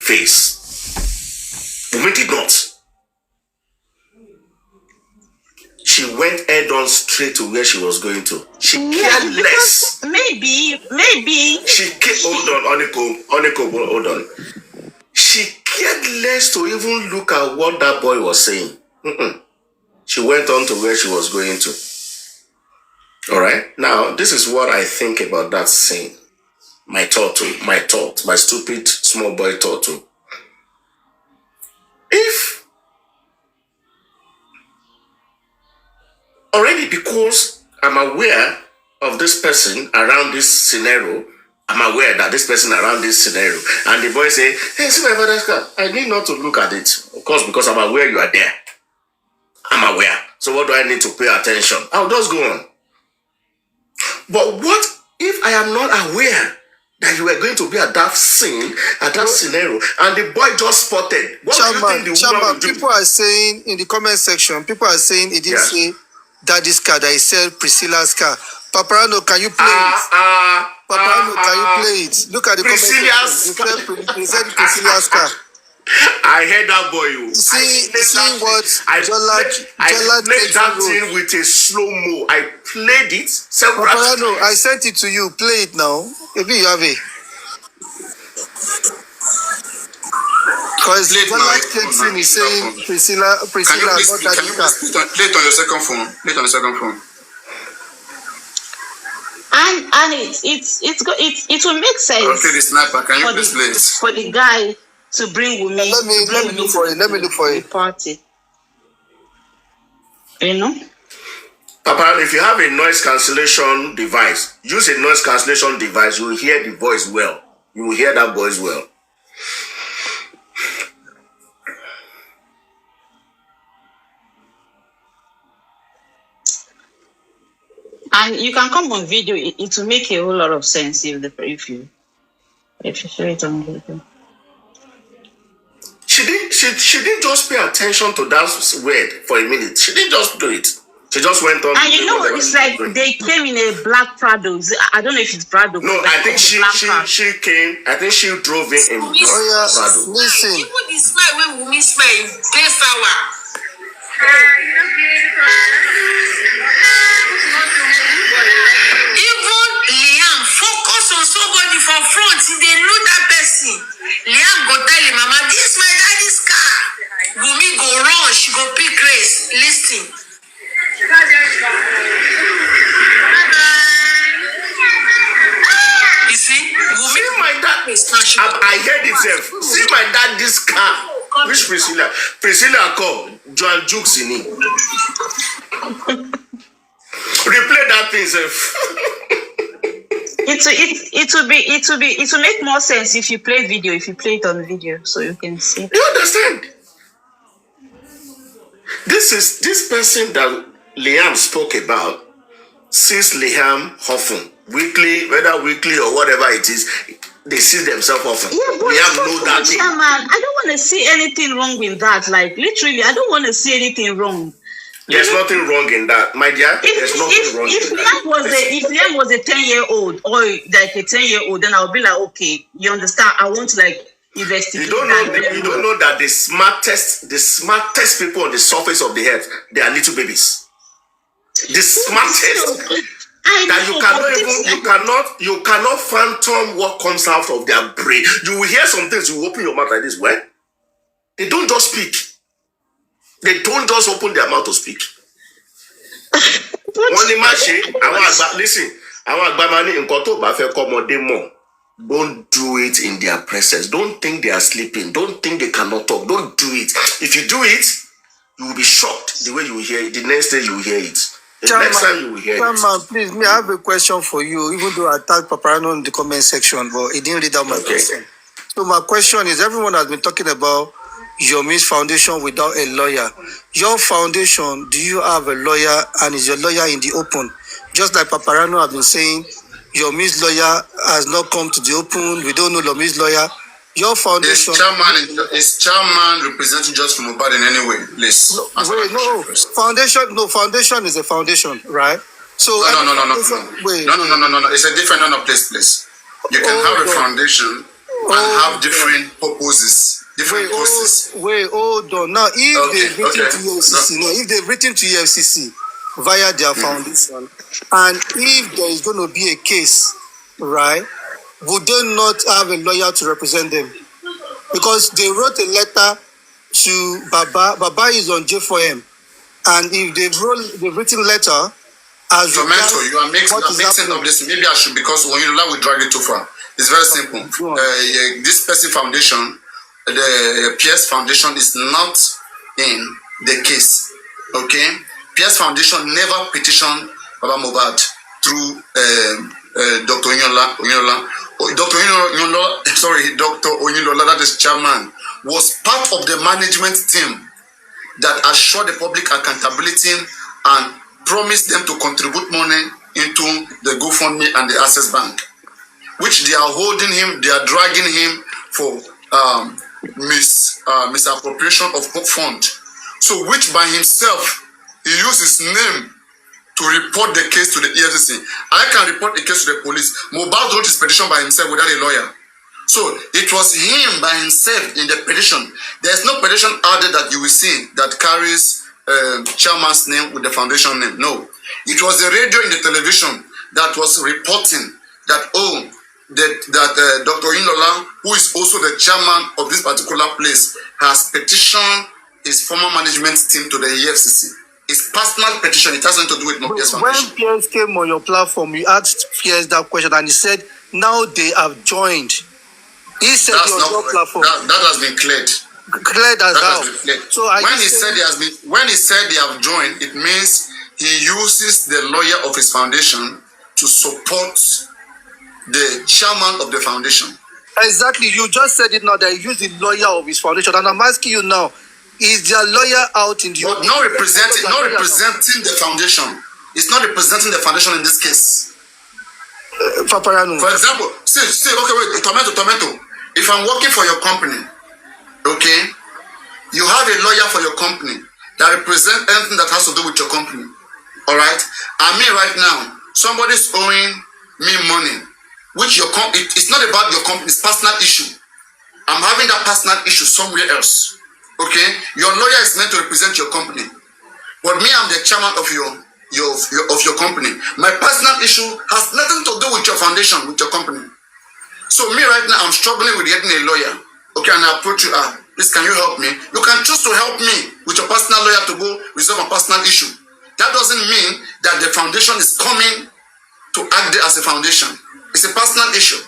face. Wunmi did not. She went head on straight to where she was going to. She cared less. Maybe. She cared. Hold on. She cared less to even look at what that boy was saying. She went on to where she was going to. All right. Now, this is what I think about that scene. My stupid small boy thought. If already, because I'm aware of this person around this scenario, I'm aware that this person around this scenario, and the boy say, hey, see my father's car. I need not to look at it. Of course, because I'm aware you are there. I'm aware. So what do I need to pay attention? I'll just go on. But what if I am not aware that you were going to be at that scene, at that scenario, and the boy just spotted? What do you think the woman will do? People are saying in the comment section, people are saying it didn't say Daddy's car, that he said Priscilla's car. Paparano, can you play it? Paparano, can you play it? Look at the Priscilla's comment. He said Priscilla's car. I heard that boy. See what I played that thing with a slow mo. I played it several times. Paparano, I sent it to you. Play it now. Maybe you have it. Because Jola Kenton is saying Priscilla not that car. Play it on your second phone. Play it on the second phone. And it will make sense. Okay, the sniper. Can you please play it for the guy to bring Wunmi? Let me look for it. Let me look for it. Party. You know? Papa, if you have a noise cancellation device, use a noise cancellation device. You will hear the voice well. You will hear that voice well. And you can come on video. It will make a whole lot of sense if you show it on video. She didn't just pay attention to that word for a minute. She didn't just do it. She just went on. And you know, it's like they came in a black Prado. I don't know if it's Prado. No, I think she came. I think she drove in Prado. Listen. Even the smile when Wunmi smile is day sour. Even Liam focus on somebody from front. They know that person. Liam go tell him, Mama, this is my daddy's car. Wunmi go run. She go pick race. Listen. You see, Wunmi, my dad. I heard it. See my dad this car. Which Priscilla? Priscilla called Joan Jukes in it. Replay that thing, self. It will make more sense if you play video. If you play it on video, so you can see. You understand? This person that Liam spoke about sees Liam often, whether weekly or whatever it is. They see themselves often. Yeah, but Liam know that thing. Man, I don't want to see anything wrong with that. Like literally, I don't want to see anything wrong. There's nothing wrong in that, my dear. There's nothing wrong in that. If Liam was a 10-year-old or like a 10-year-old, then I'll be like, okay, you understand? I want to like investigate. You don't know that the smartest people on the surface of the earth, they are little babies. The smartest. You cannot phantom what comes out of their brain. You will hear some things, you open your mouth like this. Well, they don't just speak. They don't just open their mouth to speak. Listen, don't do it in their presence. Don't think they are sleeping. Don't think they cannot talk. Don't do it. If you do it, you will be shocked the way you will hear it. The next day you will hear it. Next time you will hear it. Please, I have a question for you, even though I tagged Paparano in the comment section, but he didn't read out my question. So my question is, everyone has been talking about your Miss Foundation without a lawyer. Your foundation, do you have a lawyer, and is your lawyer in the open? Just like Paparano have been saying, your Miss lawyer has not come to the open. We don't know your Miss lawyer. Your foundation is chairman representing just from Mohbad in any way, please. Foundation is a foundation, right? So no. It's a different please. You can have a foundation and have different purposes, different causes. Hold on. Now, if they've written to EFCC, if they've written to EFCC via their foundation, and if there is going to be a case, right, would they not have a lawyer to represent them? Because they wrote a letter to Baba. Baba is on J4M, and if they've written letter as Tormento, you are mixing up this. Maybe I should, because when you will drag it too far. It's very simple. This person foundation, the PS Foundation, is not in the case. Okay, PS Foundation never petitioned Baba Mohbad through Dr. Oyinlola. Dr. Oyinlola, that is chairman, was part of the management team that assured the public accountability and promised them to contribute money into the GoFundMe and the Access Bank, which they are holding him, they are dragging him for misappropriation of fund. So, which by himself, he used his name to report the case to the EFCC. I can report the case to the police. Mohbad wrote his petition by himself without a lawyer. So it was him by himself in the petition. There's no petition out there that you will see that carries chairman's name with the foundation name. No. It was the radio and the television that was reporting that, that Dr. Oyinlola, who is also the chairman of this particular place, has petitioned his former management team to the EFCC. It's personal petition. It has nothing to do with PS Foundation. When PS came on your platform, you asked PS that question, and he said, now they have joined. He said on your platform. That has been cleared. Cleared as how? So when he said they have joined, it means he uses the lawyer of his foundation to support the chairman of the foundation. Exactly. You just said it now, that he used the lawyer of his foundation. And I'm asking you now, is their lawyer out in the But not representing the foundation. It's not representing the foundation in this case. Paparano. For example, okay, wait, tomato. If I'm working for your company, okay, you have a lawyer for your company that represents anything that has to do with your company. All right? And me right now, somebody's owing me money, which your company, it's not about your company, it's personal issue. I'm having that personal issue somewhere else. Okay, your lawyer is meant to represent your company, but me, I'm the chairman of your company. My personal issue has nothing to do with your foundation, with your company. So me right now, I'm struggling with getting a lawyer. Okay, and I approach you, please, can you help me? You can choose to help me with your personal lawyer to go resolve a personal issue. That doesn't mean that the foundation is coming to act as a foundation. It's a personal issue.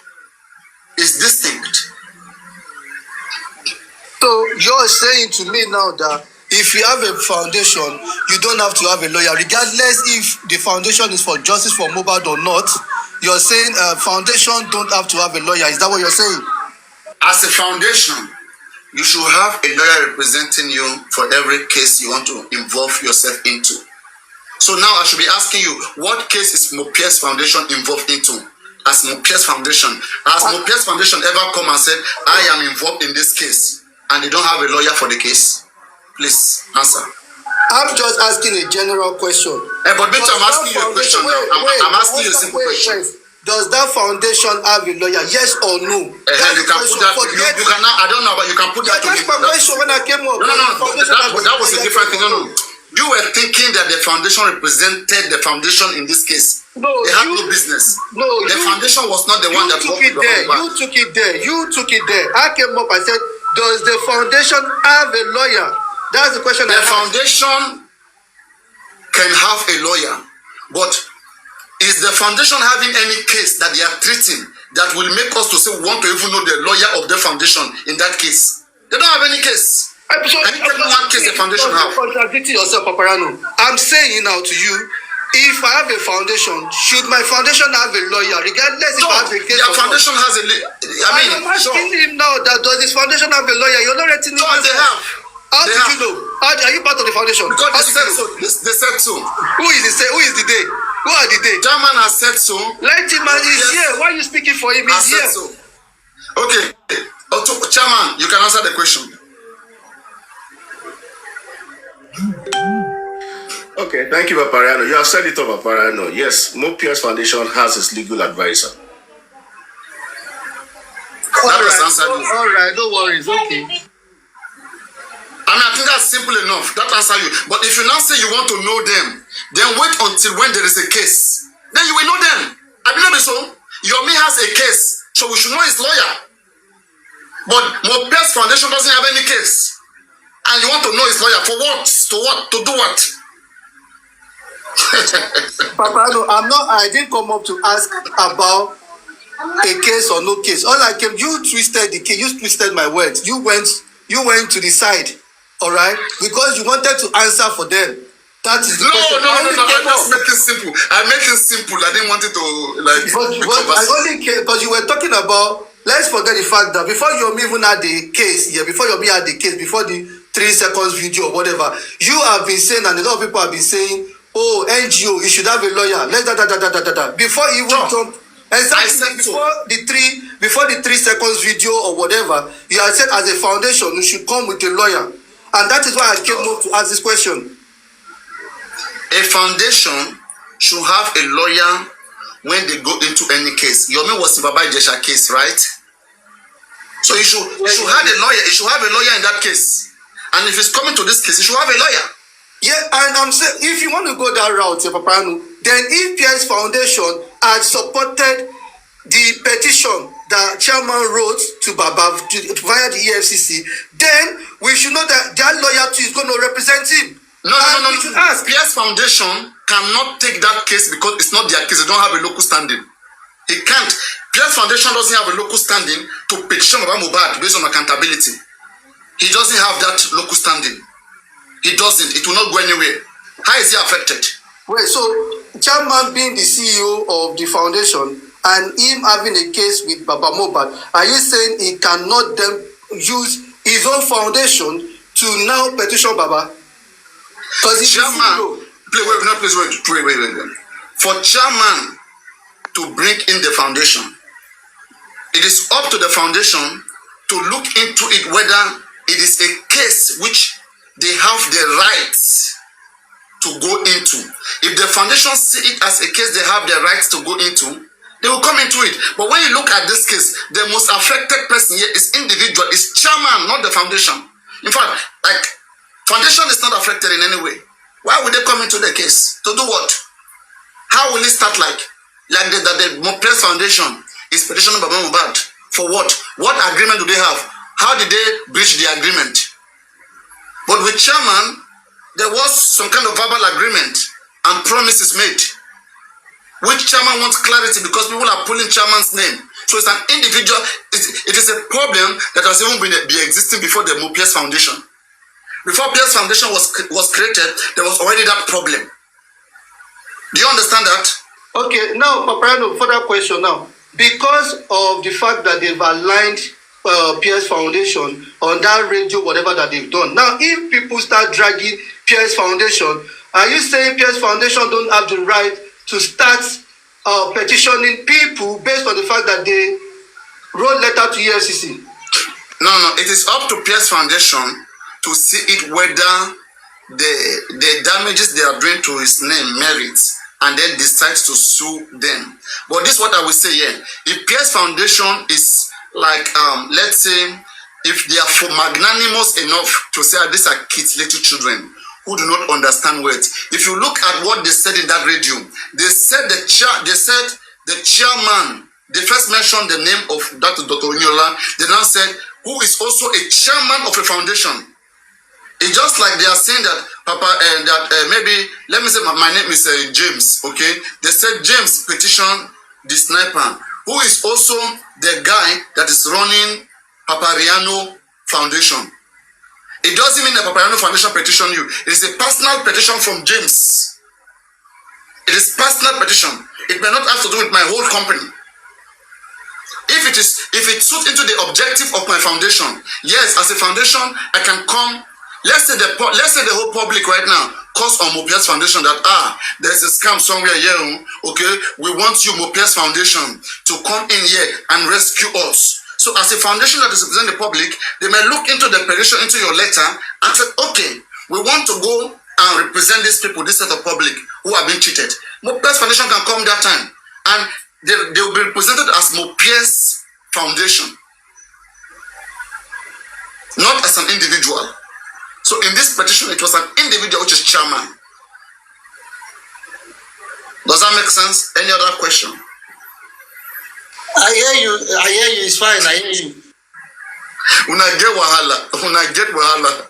It's distinct. So you're saying to me now that if you have a foundation, you don't have to have a lawyer, regardless if the foundation is for justice for Mohbad or not. You're saying foundation don't have to have a lawyer. Is that what you're saying? As a foundation, you should have a lawyer representing you for every case you want to involve yourself into. So now I should be asking you, what case is Mohbad's foundation involved into? As Mohbad's foundation, has Mohbad's foundation ever come and said, I am involved in this case, and they don't have a lawyer for the case? Please answer. I'm just asking a general question. But Victor, I'm asking you a question now. I'm asking you a simple question. Does that foundation have a lawyer? Yes or no? You can put that. You can now. I don't know, but you can put that to me. That's my question when I came up. No. That was a different thing. No. You were thinking that the foundation represented the foundation in this case. No, they had no business. No, the foundation was not the one that took it there. You took it there. You took it there. I came up and said, does the foundation have a lawyer? That's the question. The foundation can have a lawyer, but is the foundation having any case that they are treating that will make us to say we want to even know the lawyer of the foundation in that case? They don't have any case. Can you tell me one case the foundation have? Contradicting yourself, Paparano. I'm saying now to you, if I have a foundation, should my foundation have a lawyer, regardless if I have a case? Your foundation has a I'm asking him now that does his foundation have a lawyer? You're not letting him. No, they have. How did you know? Are you part of the foundation? Because they said so. They said so. Who is the day? Who are the day? Chairman has said so. Let him, man. He's here. Why are you speaking for him? He's here. So. Okay. Chairman, you can answer the question. Okay, thank you, Paparano. You have said it all, Paparano. Yes, Mohbad's foundation has its legal advisor. That was answered you. All right, no worries. Okay. I mean, I think that's simple enough. That answer you. But if you now say you want to know them, then wait until when there is a case. Then you will know them. I believe it so. Yomi has a case, so we should know his lawyer. But Mohbad's foundation doesn't have any case. And you want to know his lawyer for what? To what? To do what? Papa, no, I didn't come up to ask about a case or no case. All I came, you twisted the case, you twisted my words. You went to the side, all right? Because you wanted to answer for them. That is the question. No. I just make it simple. I make it simple. I didn't want it to like. But I only came because you were talking about. Let's forget the fact that before Yomi even had the case, before Yomi had the case, before the 3 seconds video or whatever, you have been saying, and a lot of people have been saying, oh, NGO, you should have a lawyer. Let's da. Before you even jump. Exactly. Before the 3 seconds video or whatever, you have said as a foundation you should come with a lawyer, and that is why I came up to ask this question. A foundation should have a lawyer when they go into any case. Yomi was in Baba Ijesha case, right? So you should have a lawyer. You should have a lawyer in that case. And if it's coming to this case, you should have a lawyer. Yeah, and I'm saying if you want to go that route, Papanu, then if PS Foundation had supported the petition that chairman wrote to Baba via the EFCC, then we should know that that lawyer too is going to represent him. No. PS Foundation cannot take that case because it's not their case. They don't have a local standing. It can't. PS Foundation doesn't have a local standing to petition about Mohbad based on accountability. He doesn't have that local standing. He doesn't. It will not go anywhere. How is he affected? Wait, so chairman being the CEO of the foundation and him having a case with Baba Mohbad, are you saying he cannot then use his own foundation to now petition Baba? Because chairman, wait. For chairman to bring in the foundation, it is up to the foundation to look into it whether it is a case which they have the rights to go into. If the foundation see it as a case they have the rights to go into, they will come into it. But when you look at this case, the most affected person here is individual, is chairman, not the foundation. In fact, like, foundation is not affected in any way. Why would they come into the case? To do what? How will it start like the Mohbad Foundation is petitioning Baba Mohbad? For what? What agreement do they have? How did they breach the agreement? But with chairman, there was some kind of verbal agreement and promises made. Which chairman wants clarity because people are pulling chairman's name. So it's an individual. It is a problem that has even been existing before the PS Foundation. Before PS Foundation was created, there was already that problem. Do you understand that? Okay, now, Paparano, further question now. Because of the fact that they've aligned PS Foundation on that radio, whatever that they've done. Now, if people start dragging PS Foundation, are you saying PS Foundation don't have the right to start petitioning people based on the fact that they wrote letter to EFCC? No. It is up to PS Foundation to see it whether the damages they are doing to his name merits, and then decides to sue them. But this is what I will say here. If PS Foundation is like, let's say, if they are magnanimous enough to say these are kids, little children who do not understand words. If you look at what they said in that radio, they said the chairman. They first mentioned the name of Dr. Onyola. They now said who is also a chairman of a foundation. It's just like they are saying that maybe, let me say my name is James, okay? They said James petition the sniper, who is also the guy that is running Papariano Foundation. It doesn't mean that Papariano Foundation petition you. It is a personal petition from James. It is personal petition. It may not have to do with my whole company. If it suits into the objective of my foundation, yes, as a foundation, I can come. Let's say the whole public right now calls on Mohbad's Foundation that there's a scam somewhere here. Okay, we want you, Mohbad's Foundation, to come in here and rescue us. So as a foundation that is representing the public, they may look into the petition, into your letter, and say, okay, we want to go and represent these people, this set of public who have been cheated. Mohbad's Foundation can come that time, and they will be represented as Mohbad's Foundation. not as an individual. So in this petition, it was an individual, which is chairman. Does that make sense? Any other question? I hear you. It's fine. I hear you. When I get wahala.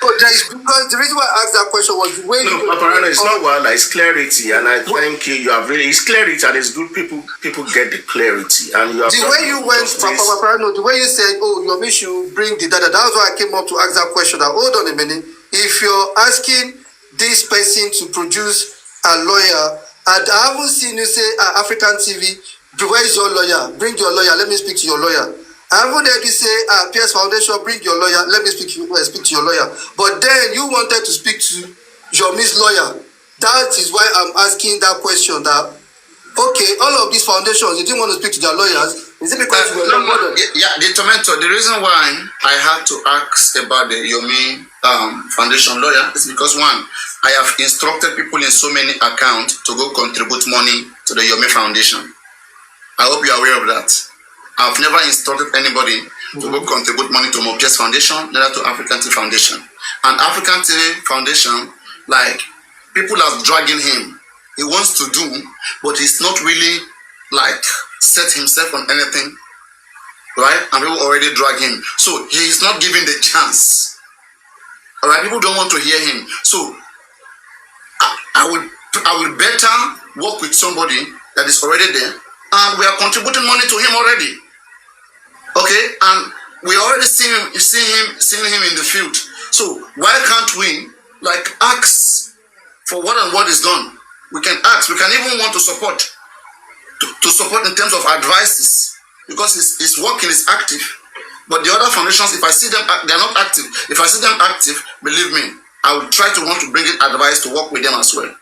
There is, because the reason why I asked that question was the way no, Paparano, it's not wahala, it's clarity, and I thank you. You have really, it's clarity, and it's good people get the clarity, and you have the way you went, Paparano, the way you said, oh, your mission bring the data. That's why I came up to ask that question. That hold on a minute, if you're asking this person to produce a lawyer, and I haven't seen you say African TV, where is your lawyer? Bring your lawyer. Let me speak to your lawyer. I haven't heard you say, PS Foundation, bring your lawyer. Let me speak to your lawyer. But then you wanted to speak to your Miss lawyer. That is why I'm asking that question. That okay, all of these foundations, you didn't want to speak to their lawyers. Is it because you were not bothered? Yeah, the tomato. The reason why I had to ask about the Yomi Foundation lawyer is because one, I have instructed people in so many accounts to go contribute money to the Yomi Foundation. I hope you are aware of that. I've never instructed anybody to go contribute money to Mohbad's Foundation, neither to African TV Foundation. And African TV Foundation, like, people are dragging him. He wants to do, but he's not really, like, set himself on anything, right? And people already drag him. So he's not given the chance. All right, people don't want to hear him. So I will better work with somebody that is already there, and we are contributing money to him already. Okay, and we already seeing him in the field. So why can't we like ask for what is done? We can ask. We can even want to support in terms of advices, because his working is active. But the other foundations, if I see them, they are not active. If I see them active, believe me, I will try to want to bring in advice to work with them as well.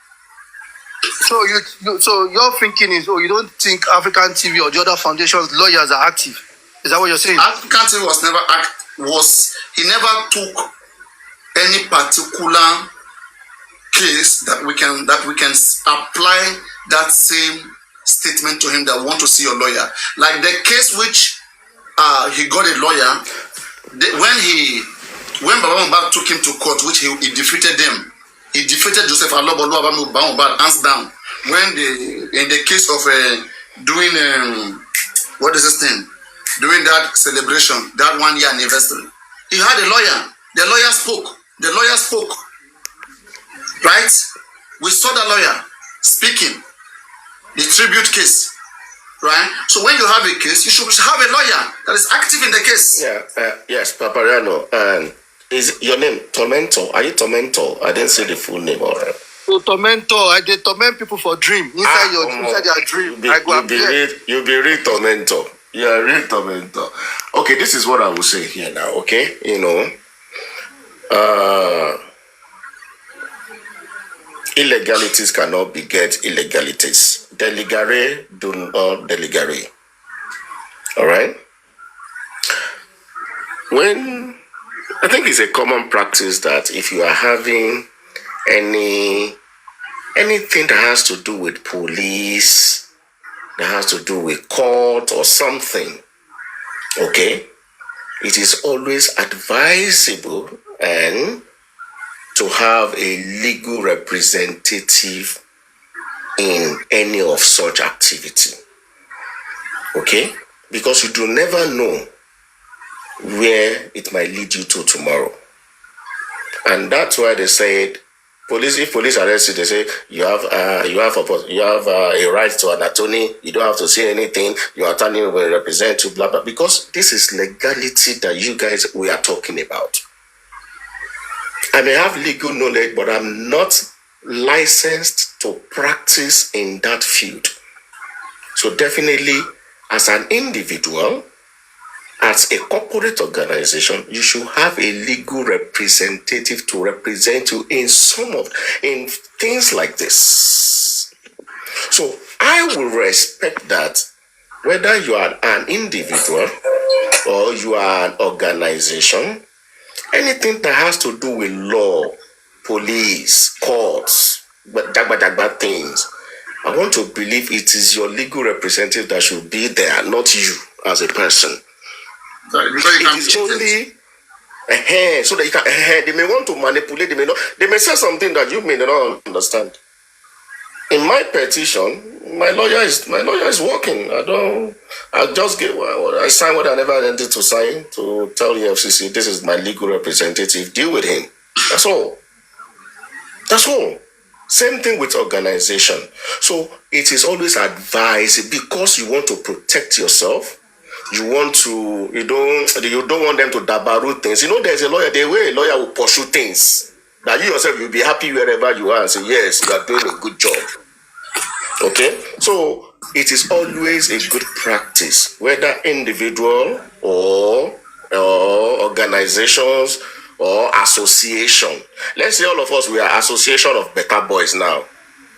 So your thinking is, you don't think African TV or the other foundations lawyers are active? Is that what you're saying? African TV he never took any particular case that we can apply that same statement to him that want to see a lawyer. Like the case which he got a lawyer when Baba Mohbad took him to court, which he defeated them. He defeated Joseph Alobo Mohbad hands down. When in the case of doing what is this thing? During that celebration, that 1 year anniversary, he had a lawyer. The lawyer spoke. Right? We saw the lawyer speaking. The tribute case. Right? So when you have a case, you should have a lawyer that is active in the case. Yeah. Yes, Paparano. And is your name Tormentor? Are you Tormentor? I didn't say the full name. All right. So tormentor, I did torment people for dream inside their dream. You'll be real tormentor. Yeah, real tormentor. Okay, this is what I will say here now, okay? Illegalities cannot beget illegalities. Deligare do not deligare. All right? When I think it's a common practice that if you are having anything that has to do with police, that has to do with court or something, okay, it is always advisable and to have a legal representative in any of such activity, okay, because you do never know where it might lead you to tomorrow. And that's why they said if police arrest you, they say you have a right to an attorney. You don't have to say anything. Your attorney will represent you, blah blah. Because this is legality that we are talking about. I may have legal knowledge, but I'm not licensed to practice in that field. So definitely, as an individual, as a corporate organization, you should have a legal representative to represent you in things like this. So I will respect that whether you are an individual or you are an organization, anything that has to do with law, police, courts, bad things, I want to believe it is your legal representative that should be there, not you as a person. Because you can It is cheat only so that you can. They may want to manipulate. They may not. They may say something that you may not understand. In my petition, my lawyer is working. I just get. I signed what I never intended to sign to tell EFCC this is my legal representative. Deal with him. That's all. That's all. Same thing with organization. So it is always advised because you want to protect yourself. You don't want them to dabaru things. There's a lawyer. The way a lawyer will pursue things that you yourself you'll be happy wherever you are and say yes, you are doing a good job. Okay, so it is always a good practice, whether individual or organizations or association. Let's say all of us we are association of better boys now.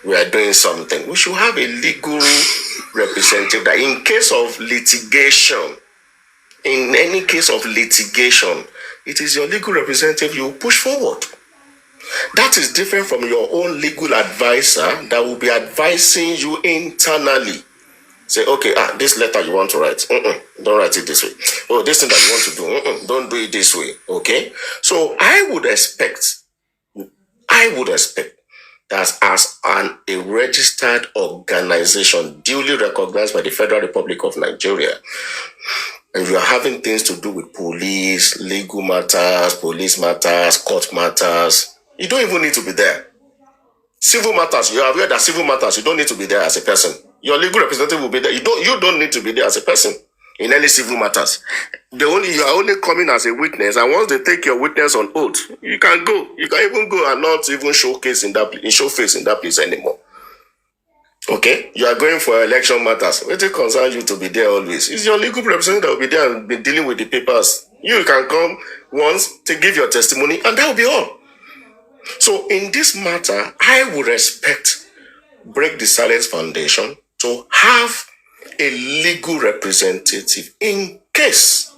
We are doing something. We should have a legal representative that in case of litigation, in any case of litigation, it is your legal representative you push forward. That is different from your own legal advisor that will be advising you internally. Say, okay, this letter you want to write, don't write it this way. Oh, this thing that you want to do, don't do it this way. Okay? So I would expect that as a registered organization duly recognized by the Federal Republic of Nigeria, and you are having things to do with police, legal matters, police matters, court matters, you don't even need to be there. Civil matters, you are aware that civil matters, you don't need to be there as a person. Your legal representative will be there. You don't need to be there as a person in any civil matters. You are only coming as a witness, and once they take your witness on oath, you can go. You can even go and not even show face in that place anymore. Okay? You are going for election matters. It concerns you to be there always. It's your legal representative that will be there and be dealing with the papers. You can come once to give your testimony, and that will be all. So in this matter, I would expect Break the Silence Foundation to have a legal representative in case.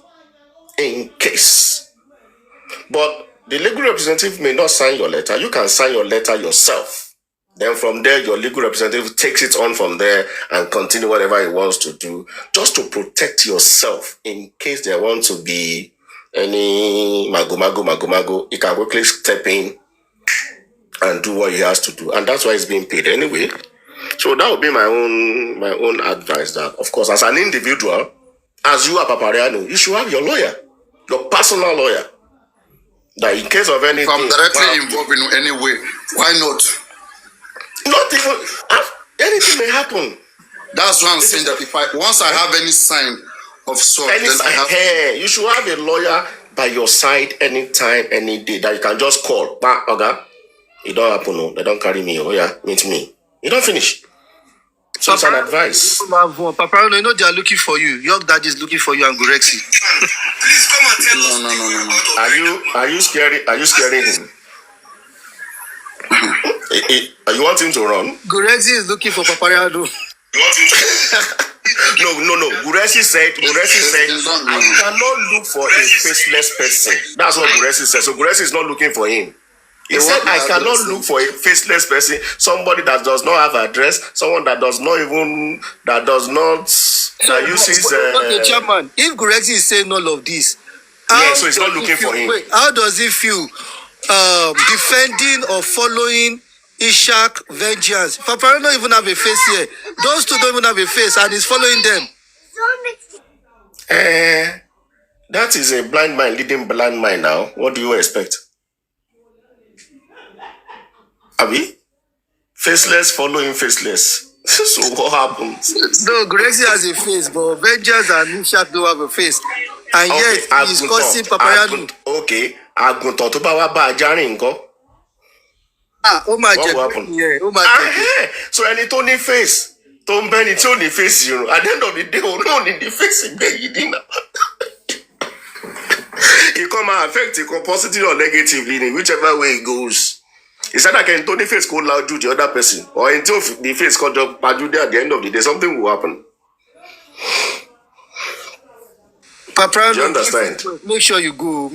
But the legal representative may not sign your letter. You can sign your letter yourself. Then from there, your legal representative takes it on from there and continue whatever he wants to do, just to protect yourself in case there wants to be any mago. He can quickly step in and do what he has to do, and that's why he's being paid anyway. So that would be my own advice. That, of course, as an individual, as you are Papariano, you should have your lawyer, your personal lawyer. That in case of anything, if I'm directly involved in any way, why not? Not even anything may happen. That's why I'm saying that once I have any sign of sort, you should have a lawyer by your side anytime, any day that you can just call. Okay. It don't happen, no. They don't carry me. Oh yeah, meet me. You don't finish. So it's an advice. Papa, they know they are looking for you. Your dad is looking for you and Gorexy. Please come and tell us. No. Are you scaring him? You want him to run? Gorexy is looking for Papariano. No. Gorexy said, I cannot look for a faceless person. That's what Gorexy said. So Gorexy is not looking for him. He said, I cannot look for a faceless person, somebody that does not have address, someone that uses... Okay, Chairman, if Gorexy is saying all of this... so he's not looking for him. How does he feel defending or following Ishak vengeance? Papa don't even have a face here. Those two don't even have a face, and he's following them. That is a blind man leading blind man now. What do you expect? Abi? Faceless following faceless. So what happens? No, Gorexy has a face, but vengeance and Ishak don't have a face. And yet, he's causing Papariano. Okay. Aguntan to ba wa ba ajarin nko. What will happen? So any Tony face, Tom Benny Tony face, at the end of the day, no need the face again. It come and affect it positively or negatively in whichever way it goes. It's either can Tony face call loud to the other person, or until the face called up at the end of the day, something will happen. Papa, do you understand? Make sure you go.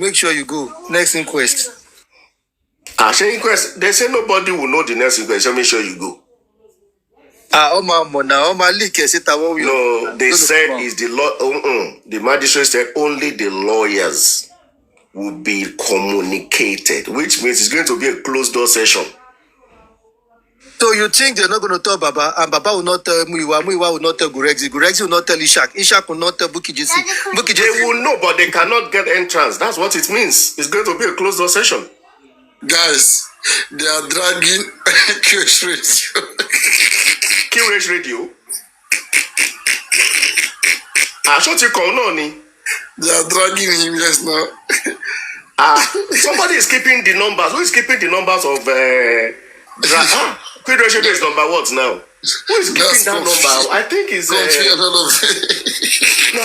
Next inquest. Inquest. They say nobody will know the next inquest. So make sure you go. No, they said is the law. The magistrate said only the lawyers will be communicated, which means it's going to be a closed door session. So you think they're not going to tell Baba, and Baba will not tell Muiwa will not tell Gurexi will not tell Ishak will not tell Bukky Jesse. They will know, but they cannot get entrance. That's what it means. It's going to be a closed door session. Guys, they are dragging QH Radio. QH Radio? They are dragging him, yes, now. Somebody is keeping the numbers. Who is keeping the numbers of QH Radio is number what now? Who is keeping that number? I think it's no, I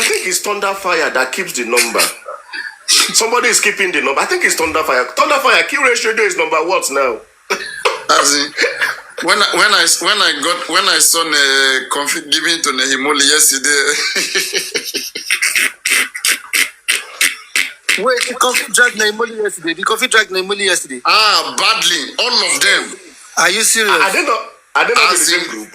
think it's Thunderfire that keeps the number. Somebody is keeping the number. I think it's Thunderfire. Thunderfire, QH Radio is number what now? As in, when I saw the config given to Nehimoli yesterday. Wait, the coffee dragged Nehimoli yesterday. The coffee dragged Nehimoli yesterday. Badly, all of them. Are you serious? I don't know the same group.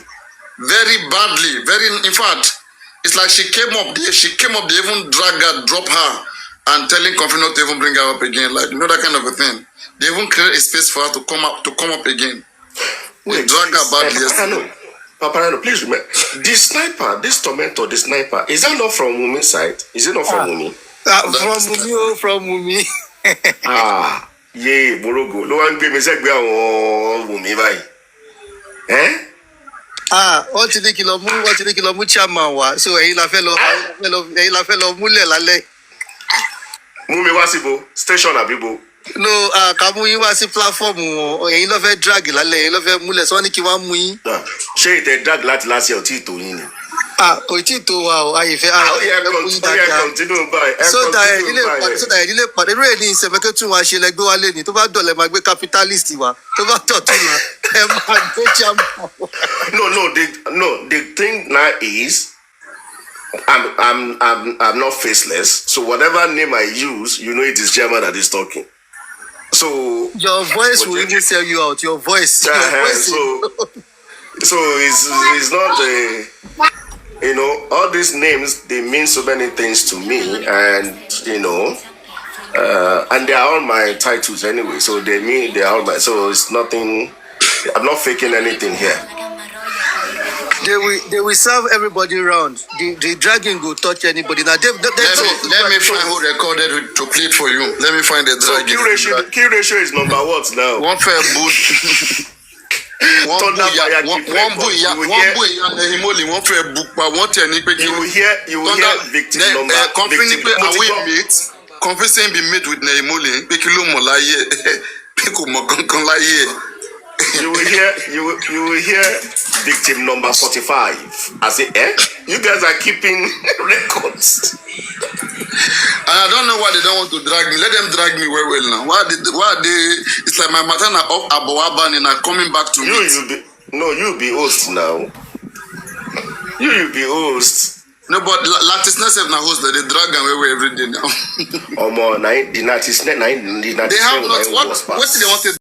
Very badly, in fact, it's like she came up, they even drag her, drop her, and telling Config not to even bring her up again, like, you know, that kind of a thing. They even create a space for her to come up again. Wait, drag her badly. Paparano, please remember, this Tormentor, the sniper, is that not from Wunmi's side? Is it not from Wunmi? From Wunmi. Yeah, Borogo. No one gave me say Wunmi báyìí. Wọ́n ti ní kìlọ̀ mú chairman wa, so ẹ̀yin la fẹ́ lọ múlẹ̀ lálẹ́. Mú mi wá síbo, station àbíbo. No, ká mú yín wá sí platform wọn, ẹ̀yin ló fẹ́ drag lálẹ́, ẹ̀yin ló fẹ́ múlẹ̀, sọ ní kí wọ́n mú yín. Ṣé ìtẹ̀ drag láti last year ò tí ì tó yín ni? Kò tí ì tó wa o, àyèfẹ́ continue báyìí. So that ìdílé pàdé irú èyí ní ìsẹ̀mẹ́kẹ́ tún wa ṣe lẹ́gbẹ́ wa lé ní tó bá dọ̀lẹ́ máa gbé capitalist wa tó bá dọ̀tún wa ẹ máa gbé chairman. No, the thing now is I'm not faceless, so whatever name I use, you know it is chairman that is talking. So your voice will even sell you out. Your voice. So it's not you know, all these names, they mean so many things to me, and you know, and they are all my titles anyway, so they are all my, so it's nothing, I'm not faking anything here. They will serve everybody around. The dragon will touch anybody. Now let me find who recorded to play it for you. Let me find the dragon. So key ratio is number what now? One fair boot. One you will hear victim number. Confidently, are we mate? Confidently be made with Nehimoli. You will hear victim number 45. I say, you guys are keeping records. I don't know why they don't want to drag me. Let them drag me well now. Why they? It's like my matana of Aboaban and are coming back to me. You'll be host now. You'll be host. No, but Latisness have now host that they drag away every day now. The Latisness, they have not. What do they want to